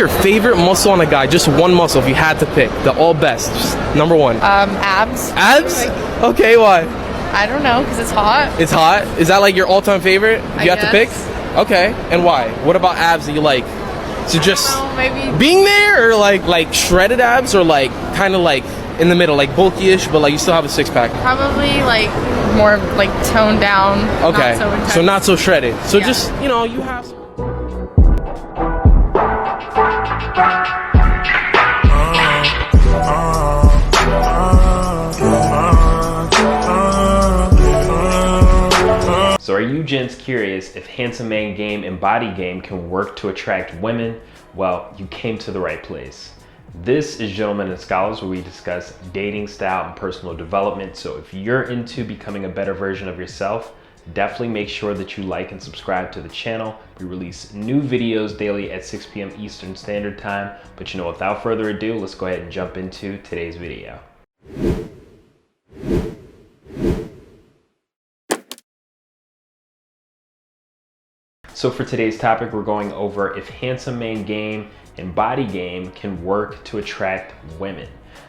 your favorite muscle on a guy? Just one muscle if you had to pick. The all best. Just number one. Abs. Abs? Okay, why? I don't know, because it's hot. It's hot? Is that like your all-time favorite? If you had to pick? Okay, and why? What about abs that you like? So just maybe being there, or like shredded abs, or like kind of like in the middle, like bulky-ish, but like you still have a six-pack? probably like more like toned down. Okay, Not so intense. so not so shredded. So Yeah. just, you know, you have some. So are you gents curious if handsome man game and body game can work to attract women? Well, you came to the right place. This is Gentlemen and Scholars, where we discuss dating style and personal development. So if you're into becoming a better version of yourself, definitely make sure that you like and subscribe to the channel. We release new videos daily at 6 p.m. Eastern Standard Time. But you know, without further ado, let's go ahead and jump into today's video. So for today's topic, we're going over if handsome man game and body game can work to attract women.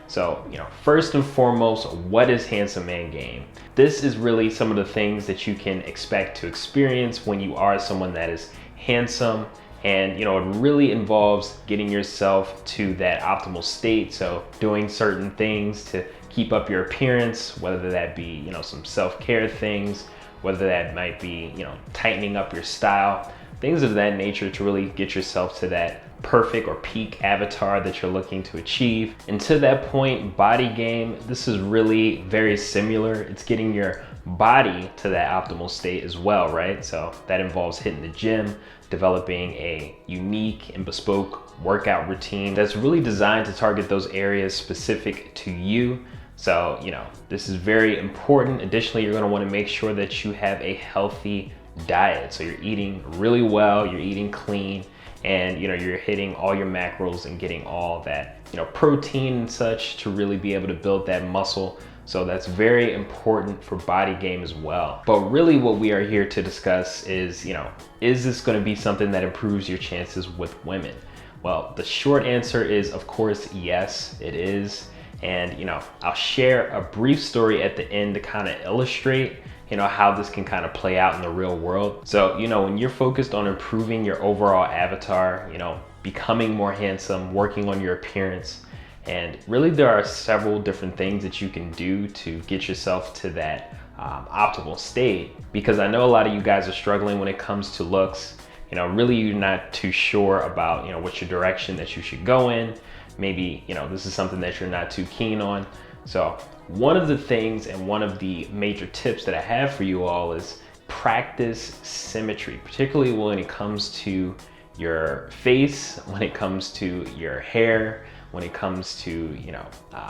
So, you know, first and foremost, what is handsome man game? This is really some of the things that you can expect to experience when you are someone that is handsome. And, you know, it really involves getting yourself to that optimal state. So doing certain things to keep up your appearance, whether that be, you know, some self-care things, whether that might be, you know, tightening up your style, things of that nature to really get yourself to that perfect or peak avatar that you're looking to achieve. And to that point, body game, this is really very similar. It's getting your body to that optimal state as well, right? So that involves hitting the gym, developing a unique and bespoke workout routine that's really designed to target those areas specific to you. So, you know, this is very important. Additionally, you're gonna wanna make sure that you have a healthy diet. So you're eating really well, you're eating clean, and you know, you're hitting all your macros and getting all that, you know, protein and such to really be able to build that muscle. So that's very important for body game as well. But really what we are here to discuss is, you know, is this gonna be something that improves your chances with women? Well, the short answer is, of course, yes, it is. And, you know, I'll share a brief story at the end to kind of illustrate, you know, how this can kind of play out in the real world. So, you know, when you're focused on improving your overall avatar, you know, becoming more handsome, working on your appearance, and really there are several different things that you can do to get yourself to that optimal state. Because I know a lot of you guys are struggling when it comes to looks. You know, really you're not too sure about, you know, what's your direction that you should go in. Maybe, you know, this is something that you're not too keen on. So one of the things and one of the major tips that I have for you all is practice symmetry, particularly when it comes to your face, when it comes to your hair, when it comes to, you know,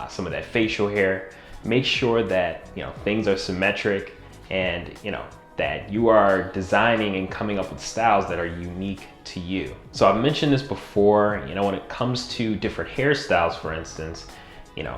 some of that facial hair. Make sure that, you know, things are symmetric and, you know, that you are designing and coming up with styles that are unique to you. So I've mentioned this before, you know, when it comes to different hairstyles, for instance, you know,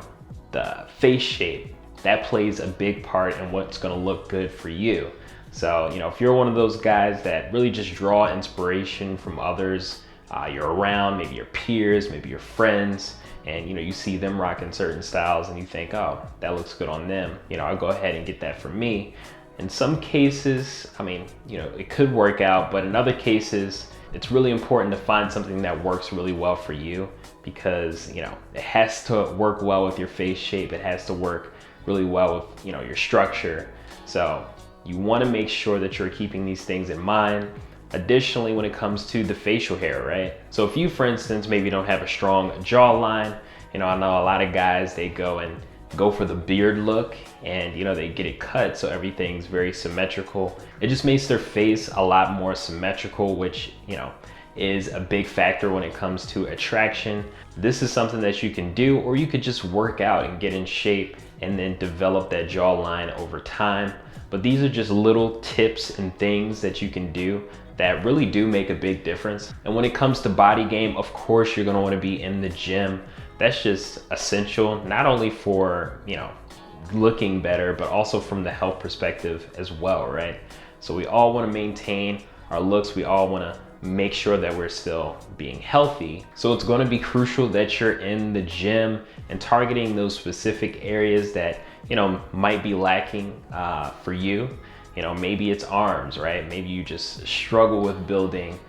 the face shape, that plays a big part in what's gonna look good for you. So, you know, if you're one of those guys that really just draw inspiration from others you're around, maybe your peers, maybe your friends, and you know, you see them rocking certain styles and you think, oh, that looks good on them, you know, I'll go ahead and get that for me. In some cases, I mean, you know, it could work out, but in other cases, it's really important to find something that works really well for you, because, you know, it has to work well with your face shape. It has to work really well with, you know, your structure. So you want to make sure that you're keeping these things in mind. Additionally, when it comes to the facial hair, right? So if you, for instance, maybe don't have a strong jawline, you know, I know a lot of guys, they go for the beard look and, you know, they get it cut so everything's very symmetrical. It just makes their face a lot more symmetrical, which, you know, is a big factor when it comes to attraction. This is something that you can do, or you could just work out and get in shape and then develop that jawline over time. But these are just little tips and things that you can do that really do make a big difference. And when it comes to body game, of course, you're gonna wanna be in the gym. That's just essential, not only for, you know, looking better, but also from the health perspective as well, right? So we all wanna maintain our looks. We all wanna make sure that we're still being healthy. So it's going to be crucial that you're in the gym and targeting those specific areas that, you know, might be lacking for you. You know, maybe it's arms, right? Maybe you just struggle with building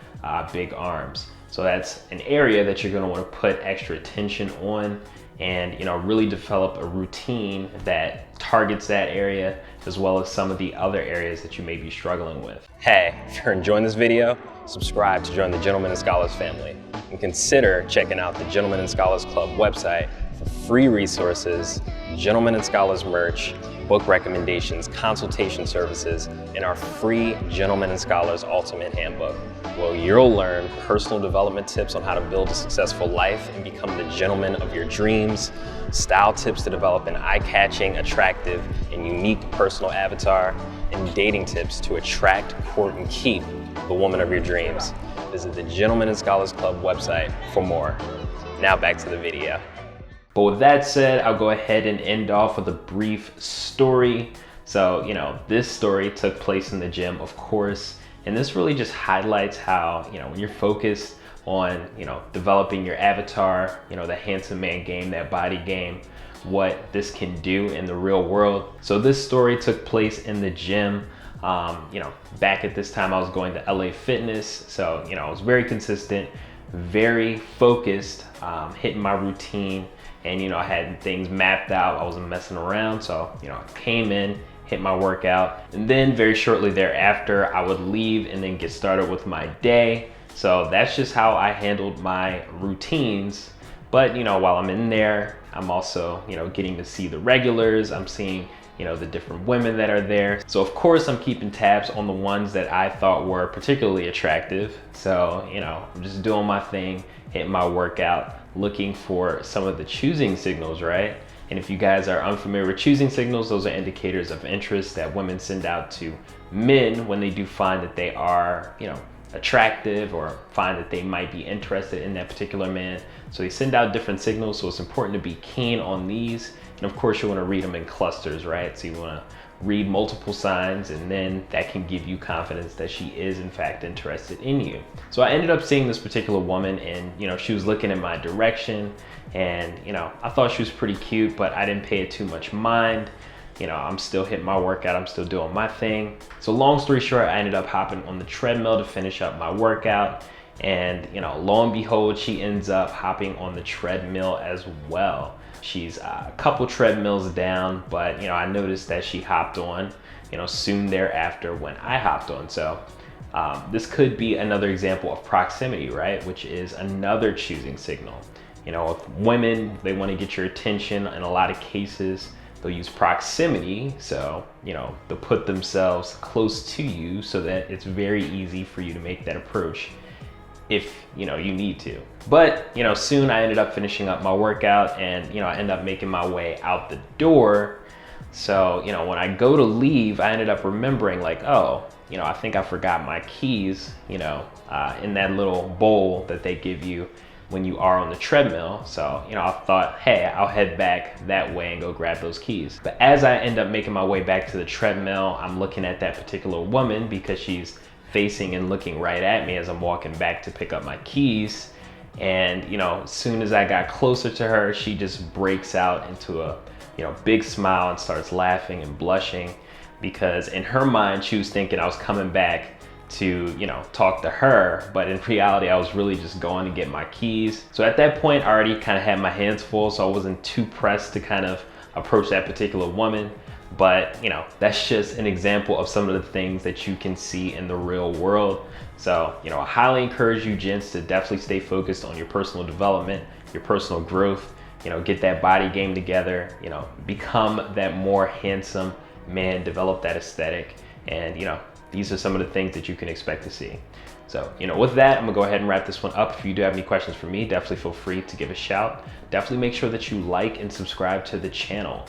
big arms. So that's an area that you're going to want to put extra attention on, and, you know, really develop a routine that targets that area as well as some of the other areas that you may be struggling with. Hey, if you're enjoying this video, subscribe to join the Gentlemen and Scholars family, and consider checking out the Gentlemen and Scholars Club website for free resources, Gentlemen and Scholars merch, book recommendations, consultation services, and our free Gentlemen and Scholars Ultimate Handbook, where you'll learn personal development tips on how to build a successful life and become the gentleman of your dreams, style tips to develop an eye-catching, attractive, and unique personal avatar, and dating tips to attract, court, and keep the woman of your dreams. Visit the Gentlemen and Scholars Club website for more. Now back to the video. But with that said, I'll go ahead and end off with a brief story. So, you know, this story took place in the gym, of course, and this really just highlights how, you know, when you're focused on, you know, developing your avatar, you know, the handsome man game, that body game, what this can do in the real world. So this story took place in the gym. You know, back at this time I was going to LA Fitness. So, you know, I was very consistent, very focused, hitting my routine. And, you know, I had things mapped out. I wasn't messing around. So, you know, I came in, hit my workout, and then very shortly thereafter, I would leave and then get started with my day. So that's just how I handled my routines. But, you know, while I'm in there, I'm also, you know, getting to see the regulars. I'm seeing, you know, the different women that are there. So of course I'm keeping tabs on the ones that I thought were particularly attractive. So, you know, I'm just doing my thing, hitting my workout, looking for some of the choosing signals, right? And if you guys are unfamiliar with choosing signals, those are indicators of interest that women send out to men when they do find that they are, you know, attractive or find that they might be interested in that particular man. So they send out different signals. So it's important to be keen on these. And of course you want to read them in clusters, right? So you want to read multiple signs, and then that can give you confidence that she is in fact interested in you. So I ended up seeing this particular woman, and, you know, she was looking in my direction, and, you know, I thought she was pretty cute, but I didn't pay it too much mind. You know, I'm still hitting my workout, I'm still doing my thing. So long story short, I ended up hopping on the treadmill to finish up my workout, and, you know, lo and behold, she ends up hopping on the treadmill as well. She's a couple treadmills down, but, you know, I noticed that she hopped on, you know, soon thereafter when I hopped on. So this could be another example of proximity, right? Which is another choosing signal. You know, if women, they want to get your attention, in a lot of cases, they'll use proximity. So, you know, they'll put themselves close to you so that it's very easy for you to make that approach if, you know, you need to. But, you know, soon I ended up finishing up my workout, and, you know, I ended up making my way out the door. So, you know, when I go to leave, I ended up remembering, like, oh, you know, I think I forgot my keys, you know, in that little bowl that they give you when you are on the treadmill. So, you know, I thought, hey, I'll head back that way and go grab those keys. But as I end up making my way back to the treadmill, I'm looking at that particular woman because she's facing and looking right at me as I'm walking back to pick up my keys. And, you know, as soon as I got closer to her, she just breaks out into a, you know, big smile and starts laughing and blushing, because in her mind, she was thinking I was coming back to, you know, talk to her, but in reality, I was really just going to get my keys. So at that point, I already kind of had my hands full, so I wasn't too pressed to kind of approach that particular woman. But, you know, that's just an example of some of the things that you can see in the real world. So, you know, I highly encourage you gents to definitely stay focused on your personal development, your personal growth, you know, get that body game together, you know, become that more handsome man, develop that aesthetic. And, you know, these are some of the things that you can expect to see. So, you know, with that, I'm gonna go ahead and wrap this one up. If you do have any questions for me, definitely feel free to give a shout. Definitely make sure that you like and subscribe to the channel.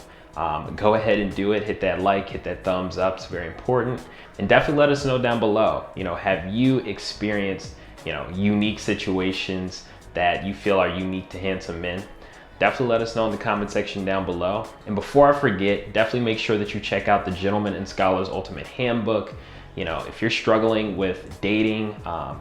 Go ahead and do it. Hit that like, hit that thumbs up. It's very important. And definitely let us know down below, you know, have you experienced, you know, unique situations that you feel are unique to handsome men? Definitely let us know in the comment section down below. And before I forget, definitely make sure that you check out the Gentlemen and Scholars Ultimate Handbook. You know, if you're struggling with dating,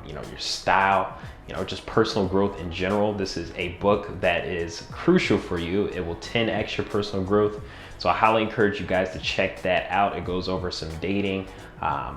you know, your style, you know, just personal growth in general, this is a book that is crucial for you. It will 10x your personal growth. So I highly encourage you guys to check that out. It goes over some dating,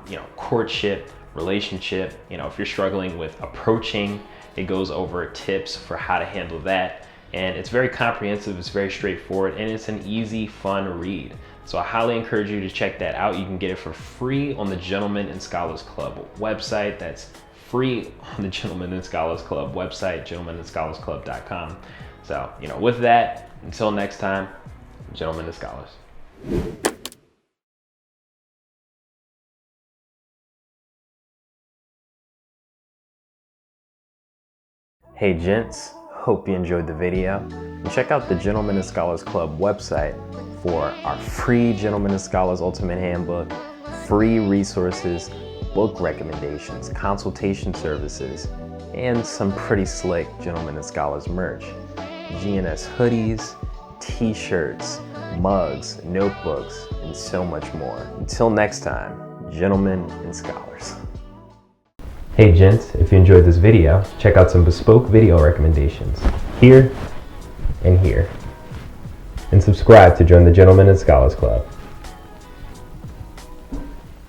you know, courtship, relationship. You know, if you're struggling with approaching, it goes over tips for how to handle that. And it's very comprehensive, it's very straightforward, and it's an easy, fun read. So I highly encourage you to check that out. You can get it for free on the Gentlemen and Scholars Club website. That's free on the Gentlemen and Scholars Club website, gentlemenandscholarsclub.com. So, you know, with that, until next time, Gentlemen and Scholars. Hey gents, hope you enjoyed the video. And check out the Gentlemen and Scholars Club website for our free Gentlemen and Scholars Ultimate Handbook, free resources, book recommendations, consultation services, and some pretty slick Gentlemen and Scholars merch. GNS hoodies, t-shirts, mugs, notebooks, and so much more. Until next time, Gentlemen and Scholars. Hey gents, if you enjoyed this video, check out some bespoke video recommendations here and here. And subscribe to join the Gentlemen and Scholars Club.